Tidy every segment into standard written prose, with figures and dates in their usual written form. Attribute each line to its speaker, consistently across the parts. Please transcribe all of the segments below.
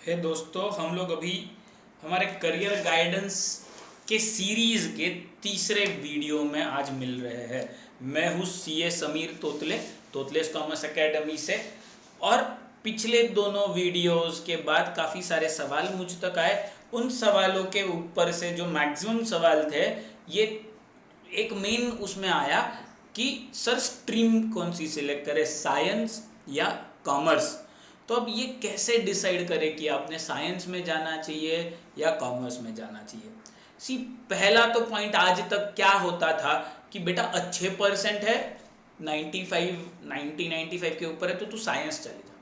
Speaker 1: है दोस्तों, हम लोग अभी हमारे करियर गाइडेंस के सीरीज के तीसरे वीडियो में आज मिल रहे हैं। मैं हूँ सीए समीर तोतले, तोतलेस कॉमर्स एकेडमी से। और पिछले दोनों वीडियोस के बाद काफ़ी सारे सवाल मुझ तक आए। उन सवालों के ऊपर से जो मैक्सिमम सवाल थे, ये एक मेन उसमें आया कि सर स्ट्रीम कौन सी सिलेक्ट करें, साइंस या कॉमर्स। तो अब ये कैसे डिसाइड करें कि आपने साइंस में जाना चाहिए या कॉमर्स में जाना चाहिए। सी, पहला तो पॉइंट आज तक क्या होता था कि बेटा अच्छे परसेंट है, 95 के ऊपर है तो तू साइंस चले जा,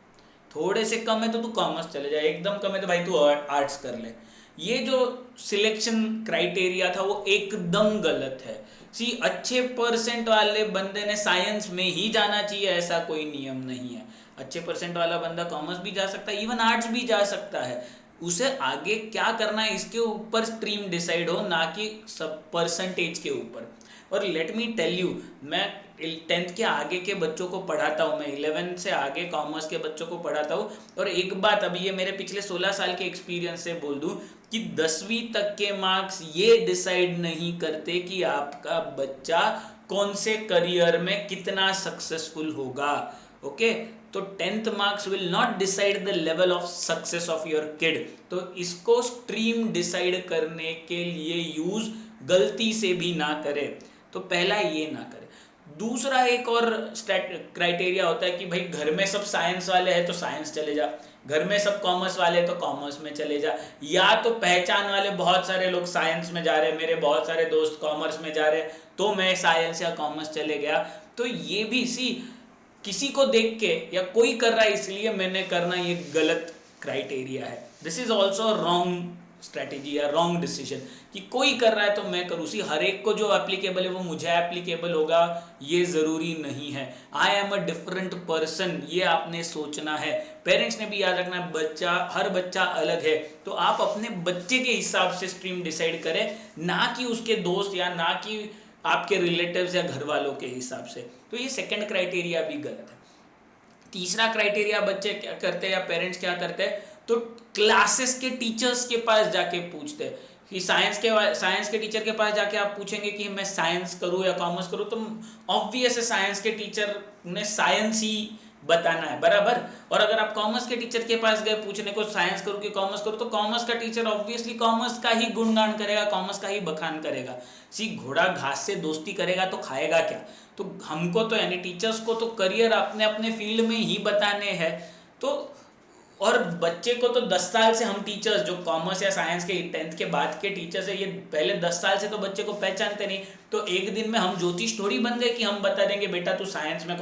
Speaker 1: थोड़े से कम है तो तू कॉमर्स चले जा, एकदम कम है तो भाई तू आर्ट्स कर ले। ये जो सिलेक्शन क्राइटेरिया था वो एकदम गलत है। सी, अच्छे परसेंट वाले बंदे ने साइंस में ही जाना चाहिए ऐसा कोई नियम नहीं है। अच्छे परसेंट वाला बंदा कॉमर्स भी जा सकता है, इवन आर्ट्स भी जा सकता है। उसे आगे क्या करना है इसके ऊपर स्ट्रीम डिसाइड हो, ना कि सब परसेंटेज के ऊपर। और लेट मी टेल यू, मैं 10th के आगे के बच्चों को पढ़ाता हूँ, मैं 11 से आगे कॉमर्स के बच्चों को पढ़ाता हूँ। और एक बात अभी ये मेरे पिछले 16 साल के एक्सपीरियंस से बोल दूँ कि 10वीं तक के मार्क्स ये डिसाइड नहीं करते कि आपका बच्चा कौन से करियर में कितना सक्सेसफुल होगा। ओके, तो 10th marks will not decide the level of success of your kid. तो इसको स्ट्रीम डिसाइड करने के लिए यूज गलती से भी ना करें। तो पहला ये ना करें। दूसरा एक और क्राइटेरिया होता है कि भाई घर में सब साइंस वाले हैं तो साइंस चले जा, घर में सब कॉमर्स वाले हैं तो कॉमर्स में चले जा। या तो पहचान वाले बहुत सारे लोग साइंस में जा रहे हैं, मेरे बहुत सारे दोस्त कॉमर्स में जा रहे हैं तो मैं साइंस या कॉमर्स चले गया। तो ये भी किसी को देख के या कोई कर रहा है इसलिए मैंने करना, ये गलत क्राइटेरिया है। This is also wrong strategy या रॉन्ग डिसीजन कि कोई कर रहा है तो मैं करूँ। हर एक को जो एप्लीकेबल है वो मुझे एप्लीकेबल होगा ये ज़रूरी नहीं है। I am a different person, ये आपने सोचना है। पेरेंट्स ने भी याद रखना है, हर बच्चा अलग है। तो आप अपने बच्चे के हिसाब से स्ट्रीम डिसाइड करें, ना कि उसके दोस्त या ना कि आपके रिलेटिव्स या घर वालों के हिसाब से। तो ये सेकंड क्राइटेरिया भी गलत है। तीसरा क्राइटेरिया बच्चे क्या करते हैं या पेरेंट्स क्या करते हैं, तो क्लासेस के टीचर्स के पास जाके पूछते हैं कि साइंस के टीचर के पास जाके आप पूछेंगे कि मैं साइंस करूं या कॉमर्स करूं, तो ऑब्वियस है साइंस के टीचर ने साइंस ही बताना है, बराबर। और अगर आप कॉमर्स के टीचर के पास गए पूछने को साइंस करूं कि कॉमर्स करूं, तो कॉमर्स का टीचर ऑब्वियसली कॉमर्स का ही गुणगान करेगा, कॉमर्स का ही बखान करेगा। घोड़ा घास से दोस्ती करेगा तो खाएगा क्या। तो हमको तो यानी टीचर्स को तो करियर अपने अपने फील्ड में ही बताने हैं। तो और बच्चे को तो 10 साल से हम टीचर्स जो कॉमर्स या साइंस के 10th के बाद के टीचर्स है, ये पहले 10 साल से तो बच्चे को पहचानते नहीं। तो एक दिन में हम ज्योतिष थोड़ी बन गए कि हम बता देंगे बेटा तू साइंस में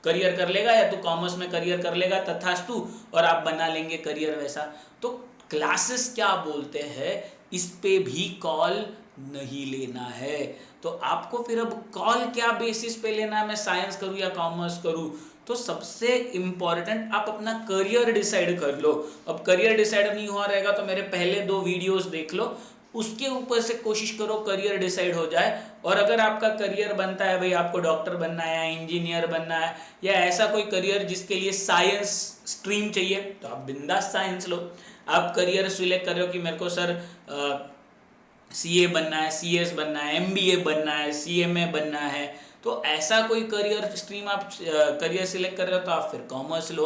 Speaker 1: करियर कर लेगा या तू कॉमर्स में करियर कर लेगा, तथास्तु, और आप बना लेंगे करियर वैसा। तो क्लासेस क्या बोलते हैं इस पे भी कॉल नहीं लेना है। तो आपको फिर अब कॉल क्या बेसिस पे लेना है, मैं साइंस करूं या कॉमर्स करूं। तो सबसे इंपॉर्टेंट आप अपना करियर डिसाइड कर लो। अब करियर डिसाइड नहीं हुआ रहेगा तो मेरे पहले 2 वीडियोस देख लो, उसके ऊपर से कोशिश करो करियर डिसाइड हो जाए। और अगर आपका करियर बनता है, भाई आपको डॉक्टर बनना है या इंजीनियर बनना है या ऐसा कोई करियर जिसके लिए साइंस स्ट्रीम चाहिए, तो आप बिंदास साइंस लो। आप करियर सिलेक्ट कर रहे हो कि मेरे को सर सीए बनना है, सीएस बनना है, एमबीए बनना है, सीएमए बनना है, तो ऐसा कोई करियर स्ट्रीम आप करियर सिलेक्ट कर रहे हो तो आप फिर कॉमर्स लो।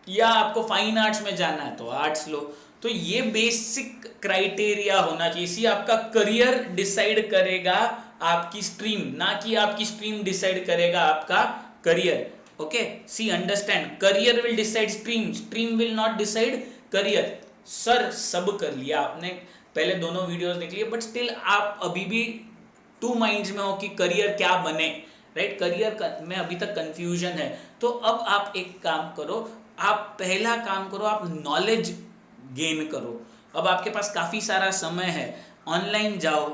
Speaker 1: या आपको फाइन आर्ट्स में जाना है तो आर्ट्स लो। तो ये बेसिक क्राइटेरिया होना चाहिए। इसी आपका करियर डिसाइड करेगा आपकी स्ट्रीम, ना कि आपकी स्ट्रीम डिसाइड करेगा आपका career. Okay, see understand, career will decide stream, stream will not decide career. Sir सब कर लिया आपने, पहले दोनों वीडियोस देख लिए, बट स्टिल आप अभी भी 2 माइंड्स में हो कि करियर क्या बने, राइट। करियर में अभी तक कंफ्यूजन है। तो अब आप एक काम करो, आप पहला काम करो, आप नॉलेज गेन करो। अब आपके पास काफ़ी सारा समय है, ऑनलाइन जाओ,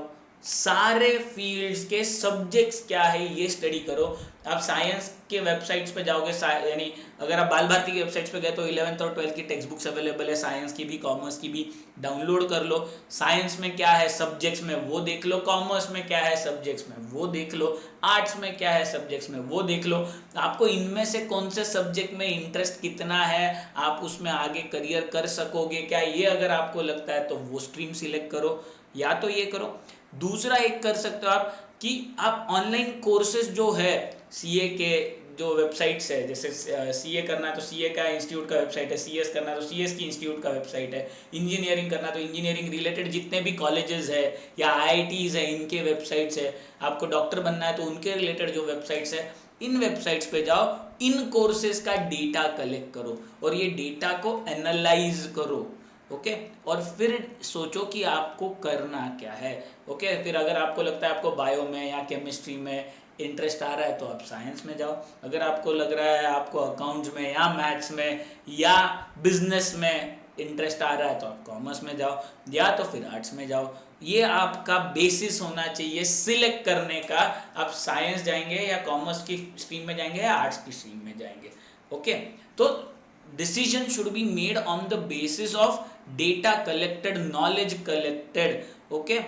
Speaker 1: सारे फील्ड्स के सब्जेक्ट्स क्या है ये स्टडी करो। आप साइंस के वेबसाइट्स पे जाओगे, यानी अगर आप बाल भारती की वेबसाइट्स पे गए तो 11th और 12th की टेक्स्ट बुक्स अवेलेबल है, साइंस की भी कॉमर्स की भी, डाउनलोड कर लो। साइंस में क्या है सब्जेक्ट्स में वो देख लो, कॉमर्स में क्या है सब्जेक्ट्स में वो देख लो, आर्ट्स में क्या है सब्जेक्ट्स में वो देख लो। आपको इनमें से कौन से सब्जेक्ट में इंटरेस्ट कितना है, आप उसमें आगे करियर कर सकोगे क्या, ये अगर आपको लगता है तो वो स्ट्रीम सिलेक्ट करो, या तो ये करो। दूसरा एक कर सकते हो आप कि आप ऑनलाइन कोर्सेज जो है सीए के, जो वेबसाइट्स है, जैसे सीए करना है तो सीए का इंस्टीट्यूट का वेबसाइट है, सीएस करना है तो सीएस की इंस्टीट्यूट का वेबसाइट है, इंजीनियरिंग करना है तो इंजीनियरिंग रिलेटेड जितने भी कॉलेजेस है या आईआईटीज है इनके वेबसाइट्स है, आपको डॉक्टर बनना है तो उनके रिलेटेड जो वेबसाइट्स है, इन वेबसाइट्स पे जाओ, इन कोर्सेज का डेटा कलेक्ट करो और ये डेटा को एनालाइज करो। ओके, और फिर सोचो कि आपको करना क्या है। ओके, फिर अगर आपको लगता है आपको बायो में या केमिस्ट्री में इंटरेस्ट आ रहा है तो आप साइंस में जाओ, अगर आपको लग रहा है आपको अकाउंट्स में या मैथ्स में या बिजनेस में इंटरेस्ट आ रहा है तो आप कॉमर्स में जाओ, या तो फिर आर्ट्स में जाओ। ये आपका बेसिस होना चाहिए सिलेक्ट करने का, आप साइंस जाएंगे या कॉमर्स की स्ट्रीम में जाएंगे या आर्ट्स की स्ट्रीम में जाएंगे। ओके, तो decision should be made on the basis of data collected, knowledge collected। Okay,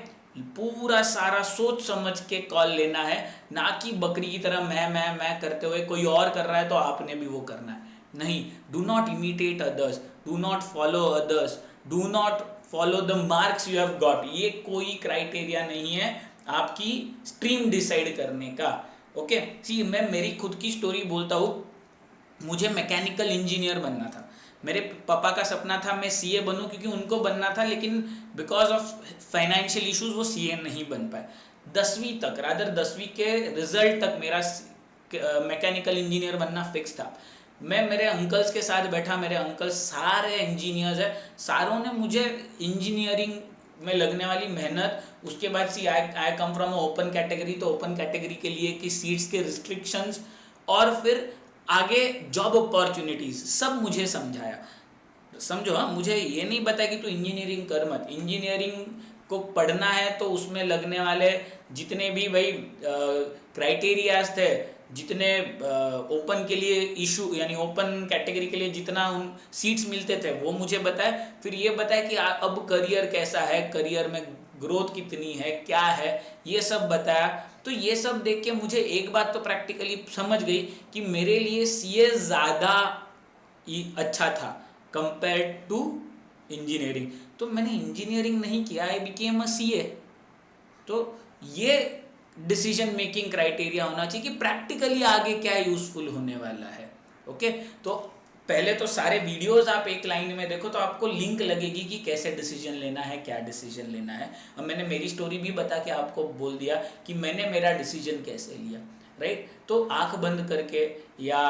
Speaker 1: पूरा सारा सोच समझ के कॉल लेना है, ना कि बकरी की तरह मैं करते हुए कोई और कर रहा है तो आपने भी वो करना है। नहीं, do not imitate others, do not follow others, do not follow the marks you have got. ये कोई क्राइटेरिया नहीं है आपकी स्ट्रीम डिसाइड करने का। ओके, सी मैं मेरी खुद की स्टोरी बोलता हूँ। मुझे मैकेनिकल इंजीनियर बनना था, मेरे पापा का सपना था मैं सीए बनूं क्योंकि उनको बनना था, लेकिन बिकॉज ऑफ फाइनेंशियल इश्यूज वो सीए नहीं बन पाए। 10वीं तक, रादर 10वीं के रिजल्ट तक मेरा मैकेनिकल इंजीनियर बनना फिक्स था। मैं मेरे अंकल्स के साथ बैठा, मेरे अंकल सारे इंजीनियर्स हैं, सारों ने मुझे इंजीनियरिंग में लगने वाली मेहनत, उसके बाद सी आई कम फ्रॉम ओपन कैटेगरी, तो ओपन कैटेगरी के लिए कि सीट्स के रिस्ट्रिक्शंस और फिर आगे जॉब अपॉर्चुनिटीज सब मुझे समझाया। समझो, हाँ, मुझे ये नहीं बताया कि तू इंजीनियरिंग कर मत, इंजीनियरिंग को पढ़ना है तो उसमें लगने वाले जितने भी भाई क्राइटेरियाज थे, जितने ओपन के लिए इशू यानी ओपन कैटेगरी के लिए जितना उन सीट्स मिलते थे वो मुझे बताए। फिर ये बताया कि अब करियर कैसा है, करियर में ग्रोथ कितनी है, क्या है, ये सब बताया। तो ये सब देख के मुझे एक बात तो प्रैक्टिकली समझ गई कि मेरे लिए सीए ज़्यादा अच्छा था कंपेयर टू इंजीनियरिंग। तो मैंने इंजीनियरिंग नहीं किया, आई बिकेम अ सीए। तो ये डिसीजन मेकिंग क्राइटेरिया होना चाहिए कि प्रैक्टिकली आगे क्या यूजफुल होने वाला है। ओके, तो पहले तो सारे वीडियोस आप एक लाइन में देखो तो आपको लिंक लगेगी कि कैसे डिसीजन लेना है, क्या डिसीजन लेना है। अब मैंने मेरी स्टोरी भी बता के आपको बोल दिया कि मैंने मेरा डिसीजन कैसे लिया, राइट। तो आंख बंद करके या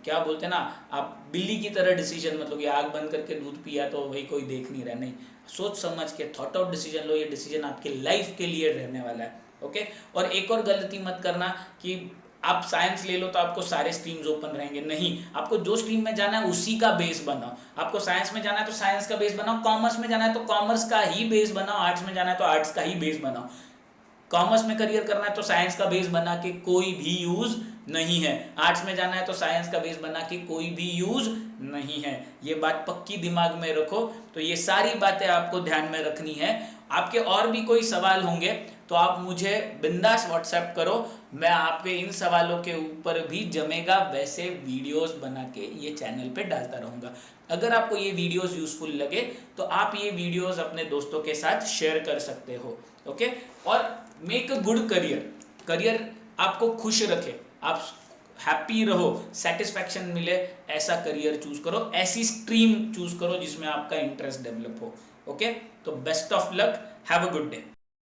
Speaker 1: क्या बोलते हैं ना, आप बिल्ली की तरह डिसीजन मतलब कि आंख बंद करके दूध पिया तो वही कोई देख नहीं रहा, नहीं, सोच समझ के थॉट आउट डिसीजन लो। ये डिसीजन आपके लाइफ के लिए रहने वाला है। ओके, और एक और गलती मत करना कि आप साइंस ले लो तो आपको सारे स्ट्रीम्स ओपन रहेंगे, नहीं, आपको जो स्ट्रीम में जाना है उसी का बेस बनाओ। आपको साइंस में जाना है तो साइंस का बेस बनाओ, कॉमर्स में जाना है तो कॉमर्स का ही बेस बनाओ, आर्ट्स में जाना है तो आर्ट्स का ही बेस बनाओ। कॉमर्स में करियर करना है तो साइंस का बेस बना के कोई भी यूज नहीं है, आर्ट्स में जाना है तो साइंस का बेस बना के कोई भी यूज नहीं है। ये बात पक्की दिमाग में रखो। तो ये सारी बातें आपको ध्यान में रखनी है। आपके और भी कोई सवाल होंगे तो आप मुझे बिंदास व्हाट्सएप करो, मैं आपके इन सवालों के ऊपर भी जमेगा वैसे वीडियोस बना के ये चैनल पे डालता रहूँगा। अगर आपको ये वीडियोस यूजफुल लगे तो आप ये वीडियोस अपने दोस्तों के साथ शेयर कर सकते हो। ओके, और make a good career, career आपको खुश रखे, आप हैप्पी रहो, सेटिस्फैक्शन मिले, ऐसा करियर चूज करो, ऐसी स्ट्रीम चूज करो जिसमें आपका इंटरेस्ट डेवलप हो। ओके, तो best of luck, have a good day.